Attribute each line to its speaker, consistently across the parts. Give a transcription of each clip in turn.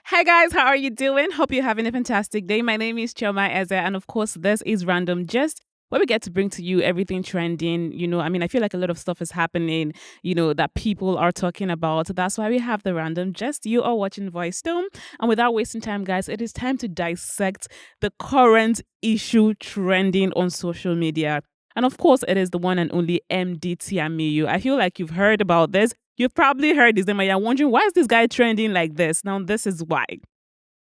Speaker 1: Hi guys, how are you doing? Hope you're having a fantastic day. My name is Choma Eze, and of course, this is Random Just where we get to bring to you everything trending. I feel like a lot of stuff is happening, that people are talking about. That's why we have the Random Just. You are watching Voice Stone. And without wasting time, guys, it is time to dissect the current issue trending on social media. And of course, it is the one and only Emdee Tiamiyu. I feel like you've heard about this. You've probably heard his name and you're wondering, why is this guy trending like this? Now, this is why.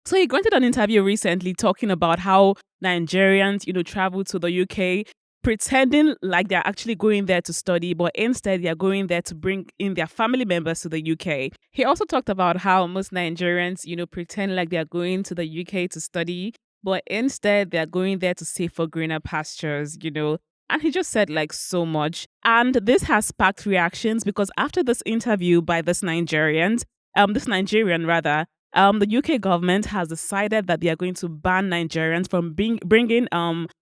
Speaker 1: So he granted an interview recently talking about how Nigerians, travel to the UK pretending like they're actually going there to study, but instead they're going there to bring in their family members to the UK. He also talked about how most Nigerians, pretend like they're going to the UK to study, but instead they're going there to save for greener pastures. And he just said like so much. And this has sparked reactions because after this interview by this Nigerian rather, the UK government has decided that they are going to ban Nigerians from bringing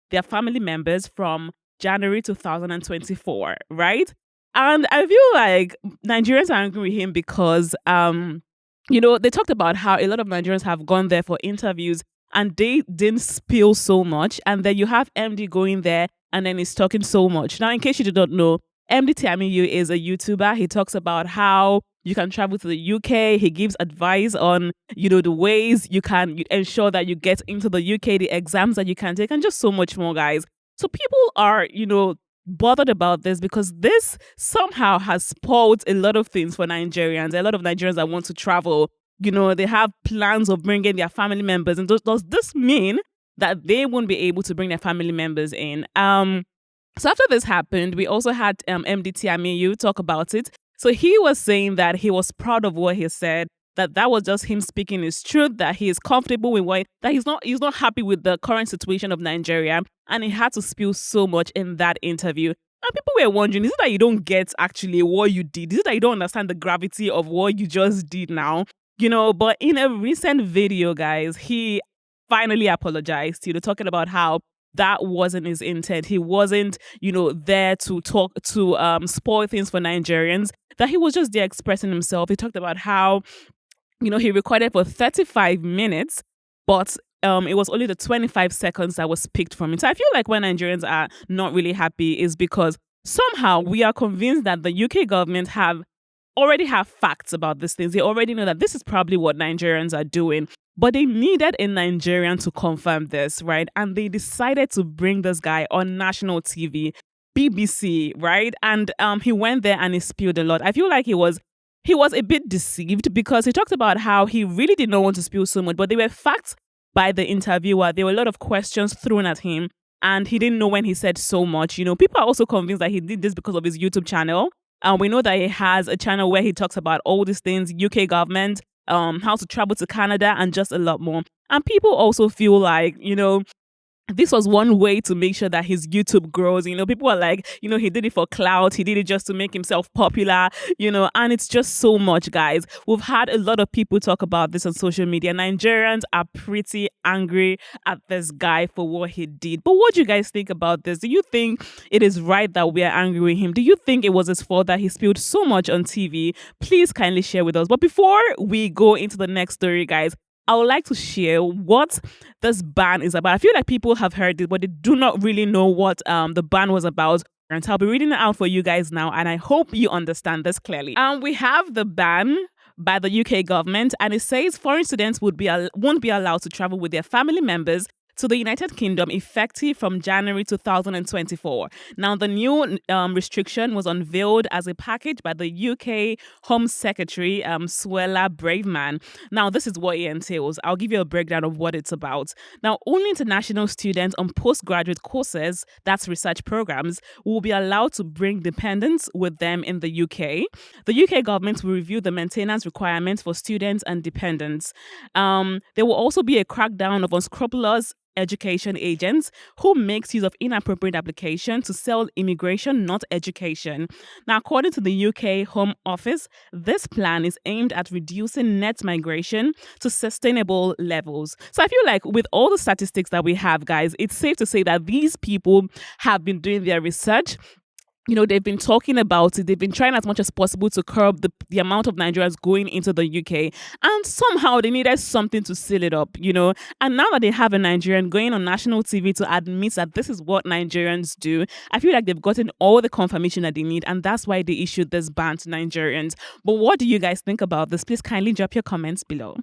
Speaker 1: their family members from January 2024, right? And I feel like Nigerians are angry with him because they talked about how a lot of Nigerians have gone there for interviews and they didn't spill so much. And then you have MD going there and then he's talking so much. Now, in case you do not know, Emdee Tiamiyu is a YouTuber. He talks about how you can travel to the UK. He gives advice on, the ways you can ensure that you get into the UK, the exams that you can take, and just so much more, guys. So people are, bothered about this because this somehow has spoiled a lot of things for Nigerians. A lot of Nigerians that want to travel, they have plans of bringing their family members. And does this mean that they won't be able to bring their family members in? So after this happened, we also had Emdee Tiamiyu talk about it. So he was saying that he was proud of what he said, that was just him speaking his truth, that he is comfortable with that he's not happy with the current situation of Nigeria, and he had to spill so much in that interview. And people were wondering, is it that you don't get actually what you did? Is it that you don't understand the gravity of what you just did now? But in a recent video, guys, he finally apologized, talking about how that wasn't his intent. He wasn't, there to talk to spoil things for Nigerians. That he was just there expressing himself. He talked about how, he recorded for 35 minutes, but it was only the 25 seconds that was picked from it. So I feel like when Nigerians are not really happy is because somehow we are convinced that the UK government already have facts about these things. They already know that this is probably what Nigerians are doing. But they needed a Nigerian to confirm this, right? And they decided to bring this guy on national TV, BBC, right? And he went there and he spilled a lot. I feel like he was a bit deceived because he talked about how he really did not want to spill so much, but they were facts by the interviewer. There were a lot of questions thrown at him and he didn't know when he said so much. People are also convinced that he did this because of his YouTube channel. And we know that he has a channel where he talks about all these things, UK government, how to travel to Canada, and just a lot more. And people also feel like, this was one way to make sure that his YouTube grows. People are like, he did it for clout. He did it just to make himself popular, and it's just so much, guys. We've had a lot of people talk about this on social media. Nigerians are pretty angry at this guy for what he did. But what do you guys think about this? Do you think it is right that we are angry with him? Do you think it was his fault that he spilled so much on TV? Please kindly share with us. But before we go into the next story, guys, I would like to share what this ban is about. I feel like people have heard it, but they do not really know what the ban was about. And I'll be reading it out for you guys now, and I hope you understand this clearly. We have the ban by the UK government, and it says foreign students won't be allowed to travel with their family members to the United Kingdom effective from January 2024. Now, the new restriction was unveiled as a package by the UK Home Secretary, Suella Braverman. Now, this is what it entails. I'll give you a breakdown of what it's about. Now, only international students on postgraduate courses, that's research programs, will be allowed to bring dependents with them in the UK. The UK government will review the maintenance requirements for students and dependents. There will also be a crackdown of unscrupulous education agents who makes use of inappropriate application to sell immigration, not education. Now, according to the UK Home Office, this plan is aimed at reducing net migration to sustainable levels. So I feel like with all the statistics that we have, guys, it's safe to say that these people have been doing their research. they've been talking about it. They've been trying as much as possible to curb the amount of Nigerians going into the UK. And somehow they needed something to seal it up. And now that they have a Nigerian going on national TV to admit that this is what Nigerians do, I feel like they've gotten all the confirmation that they need. And that's why they issued this ban to Nigerians. But what do you guys think about this? Please kindly drop your comments below.